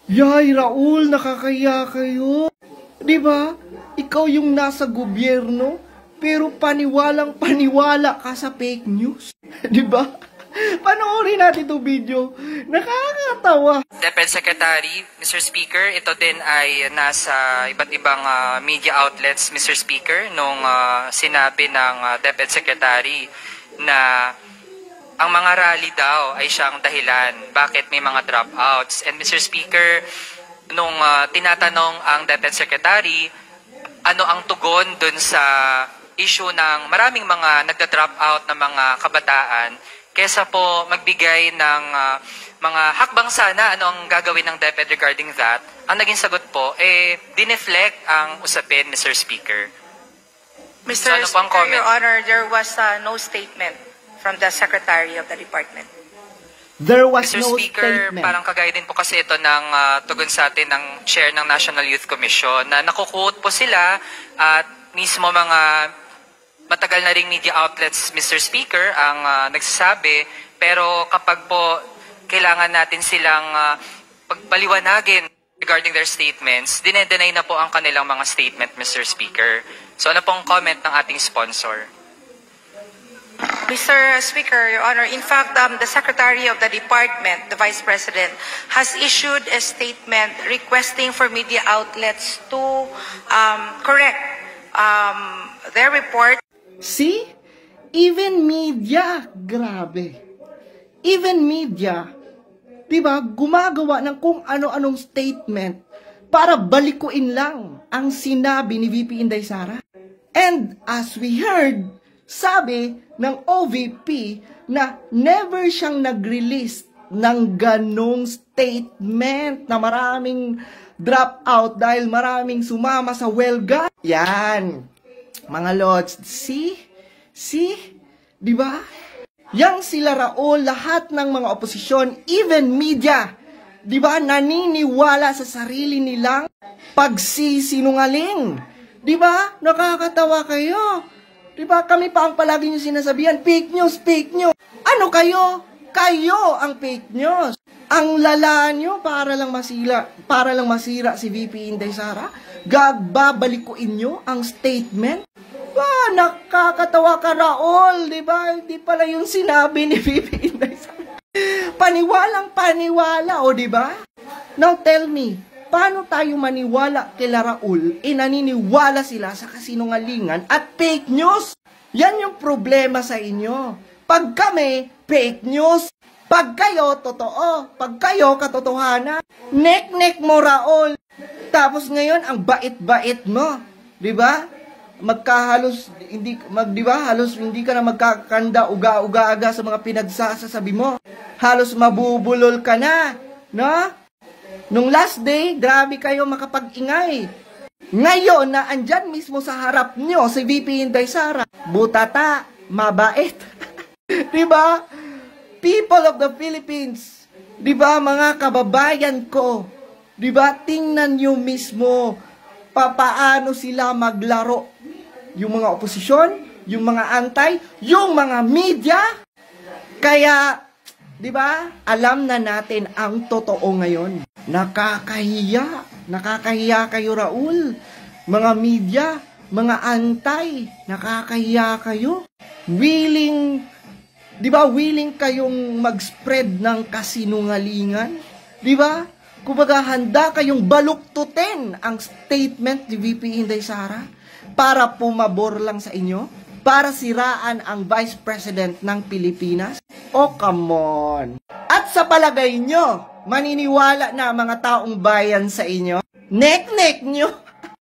Yay, Raul, nakakaya kayo. Di ba? Ikaw yung nasa gobyerno, pero paniwalang paniwala ka sa fake news. Di ba? Panoorin natin itong video. Nakakatawa. DepEd Secretary, Mr. Speaker, ito din ay nasa iba't ibang media outlets, Mr. Speaker, nung sinabi ng DepEd Secretary na ang mga rally daw ay siyang dahilan bakit may mga dropouts. And Mr. Speaker, nung tinatanong ang DepEd Secretary, ano ang tugon dun sa issue ng maraming mga nagda-dropout na mga kabataan, kesa po magbigay ng mga hakbang sana, ano ang gagawin ng DepEd regarding that, ang naging sagot po, dineflect ang usapin, Mr. Speaker. Mr. So, ano po ang Speaker, comment? Your Honor, there was no statement from the Secretary of the Department. There was Mr. no Speaker, statement. parang kagaya din po kasi ito ng tugon sa atin ng Chair ng National Youth Commission na nakuquote po sila at mismo mga matagal na ring media outlets, Mr. Speaker, ang nagsasabi, pero kapag po kailangan natin silang pagpaliwanagin regarding their statements, dinedenay na po ang kanilang mga statement, Mr. Speaker. So ano pong comment ng ating sponsor? Mr. Speaker, Your Honor, in fact, the Secretary of the Department, the Vice President, has issued a statement requesting for media outlets to correct their report. See? Even media, grabe. Even media, diba, gumagawa ng kung ano-anong statement para balikuin lang ang sinabi ni VP Inday Sara. And as we heard, sabi ng OVP na never siyang nag-release ng ganong statement na maraming dropout dahil maraming sumama sa welga. Yan. Mga lords, see? Di ba? Yang sila Raul, lahat ng mga oposisyon, even media, di ba, naniniwala sa sarili nilang pagsisinungaling. Di ba? Nakakatawa kayo. Di ba? Kami pa ang palagi nyo sinasabihan, fake news, fake news. Ano kayo? Kayo ang fake news. Ang lala nyo para lang masira si VP Inday Sara. Babalicuin nyo ang statement. Ba, nakakatawa ka, Raul, di ba? Hindi pala yung sinabi ni VP Inday Sara. Paniwalang paniwala, o di ba? Now tell me, paano tayo maniwala kila Raul? Naniniwala sila sa kasinungalingan at fake news. Yan yung problema sa inyo. Pag kami, fake news. Pag kayo, totoo. Pag kayo, katotohanan. Nek-nek mo, Raul. Tapos ngayon, ang bait-bait mo. Di ba? Halos hindi ka na magkakanda uga-uga-aga sa mga pinagsasabi mo. Halos mabubulol ka na, no? Nung last day, grabe kayo makapag-ingay. Ngayon na andyan mismo sa harap nyo si VP Inday Sara, butata, mabait. 'Di ba? People of the Philippines, 'di ba, mga kababayan ko, 'di ba? Tingnan nyo mismo papaano sila maglaro. Yung mga oposisyon, yung mga antay, yung mga media. Kaya, di ba, alam na natin ang totoo ngayon. Nakakahiya. Nakakahiya kayo, Raul. Mga media, mga antay, nakakahiya kayo. Willing, di ba, willing kayong mag-spread ng kasinungalingan? Di ba? Kumbaga, handa kayong baluktutin ang statement ni VP Inday Sara para pumabor lang sa inyo? Para siraan ang Vice President ng Pilipinas? Oh, come on! At sa palagay nyo, maniniwala na mga taong bayan sa inyo? Nek-nek nyo!